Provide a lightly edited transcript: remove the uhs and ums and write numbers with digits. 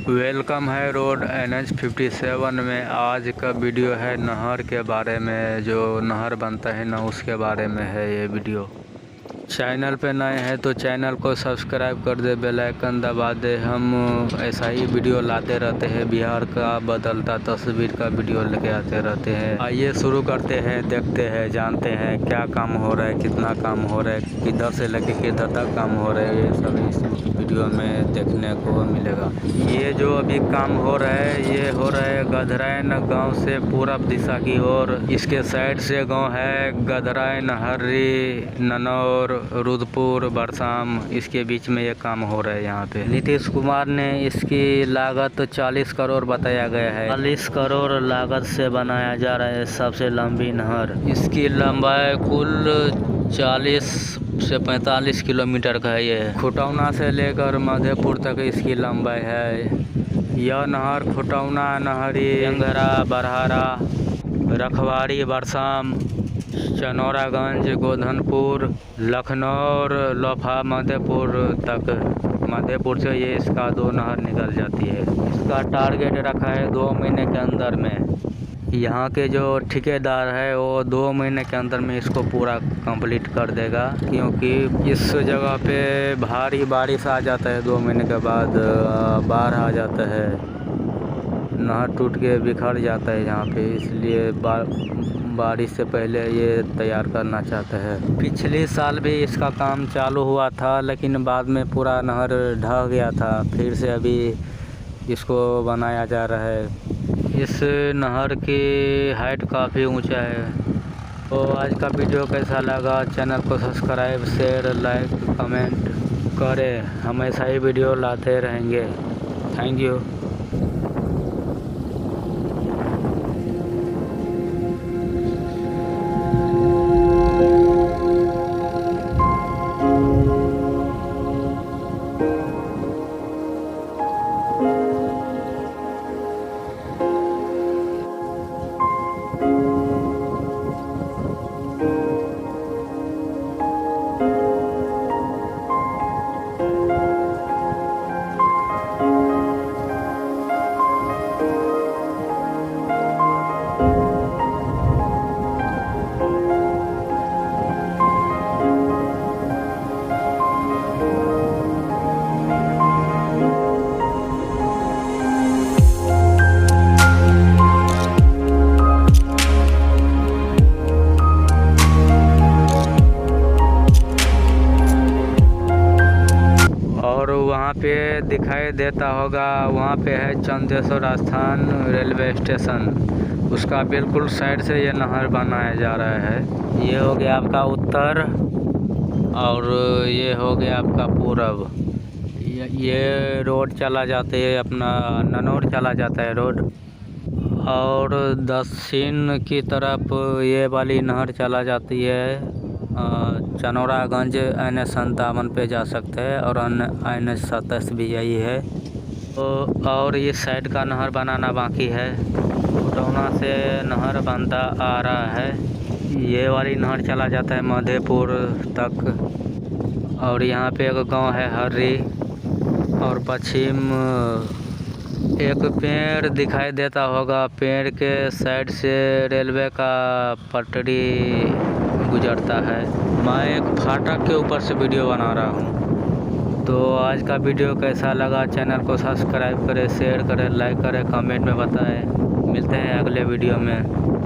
Welcome है road NH 57 में। आज का वीडियो है नहर के बारे में, जो नहर बनता है ना उसके बारे में है ये वीडियो। चैनल पे नए हैं तो चैनल को सब्सक्राइब कर दे, बेल आइकन दबा दे। हम ऐसा ही वीडियो लाते रहते हैं, बिहार का बदलता तस्वीर का वीडियो लेके आते रहते हैं। आइए शुरू करते हैं, देखते हैं, जानते हैं क्या काम हो रहा है, कितना काम हो रहा है, किधर से लेके किधर तक काम हो रहा है, ये सब इस वीडियो में देखने को मिलेगा। ये जो अभी काम हो रहा है ये हो रहा है गधराइन गांव से पूरब दिशा की ओर। इसके साइड से गांव है गधराइन, हर्री, ननौर, रुद्रपुर, बरसाम। इसके बीच में ये काम हो रहा है यहाँ पे। नीतीश कुमार ने इसकी लागत 40 करोड़ बताया गया है। 40 करोड़ लागत से बनाया जा रहा है सबसे लंबी नहर। इसकी लंबाई कुल 40 से 45 किलोमीटर का है। ये खुटौना से लेकर मधेपुर तक इसकी लंबाई है। यह नहर खुटौना, नहरी, अंगरा, बरहारा, रखवाड़ी, बरसाम, चनौरागंज, गोधनपुर, लखनऊ, लोफा, मधेपुर तक। मधेपुर से ये इसका 2 नहर निकल जाती है। इसका टारगेट रखा है 2 महीने के अंदर में। यहाँ के जो ठेकेदार है वो 2 महीने के अंदर में इसको पूरा कंप्लीट कर देगा, क्योंकि इस जगह पे भारी बारिश आ जाता है। 2 महीने के बाद बाढ़ आ जाता है, नहर टूट के बिखर जाता है यहाँ पे, इसलिए बारिश से पहले ये तैयार करना चाहता है। पिछले साल भी इसका काम चालू हुआ था, लेकिन बाद में पूरा नहर ढह गया था। फिर से अभी इसको बनाया जा रहा है। इस नहर की हाइट काफ़ी ऊंचा है। तो आज का वीडियो कैसा लगा, चैनल को सब्सक्राइब, शेयर, लाइक, कमेंट करें। हम ऐसा ही वीडियो लाते रहेंगे। Thank you. और वहाँ पे दिखाई देता होगा, वहाँ पे है चंदेश्वर स्थान रेलवे स्टेशन। उसका बिल्कुल साइड से ये नहर बनाया जा रहा है। ये हो गया आपका उत्तर और ये हो गया आपका पूरब। ये रोड चला जाता है, अपना ननौर चला जाता है रोड। और दक्षिण की तरफ ये वाली नहर चला जाती है। चनौरागंज NH 57 पे जा सकते हैं और NH 27 भी यही है। तो और इस साइड का नहर बनाना बाकी है। खुटौना से नहर बनता आ रहा है। ये वाली नहर चला जाता है मधेपुर तक। और यहाँ पे एक गांव है हर्री। और पश्चिम एक पेड़ दिखाई देता होगा, पेड़ के साइड से रेलवे का पटरी गुजरता है। मैं एक फाटक के ऊपर से वीडियो बना रहा हूँ। तो आज का वीडियो कैसा लगा, चैनल को सब्सक्राइब करें, शेयर करें, लाइक करें, कमेंट में बताएं। मिलते हैं अगले वीडियो में।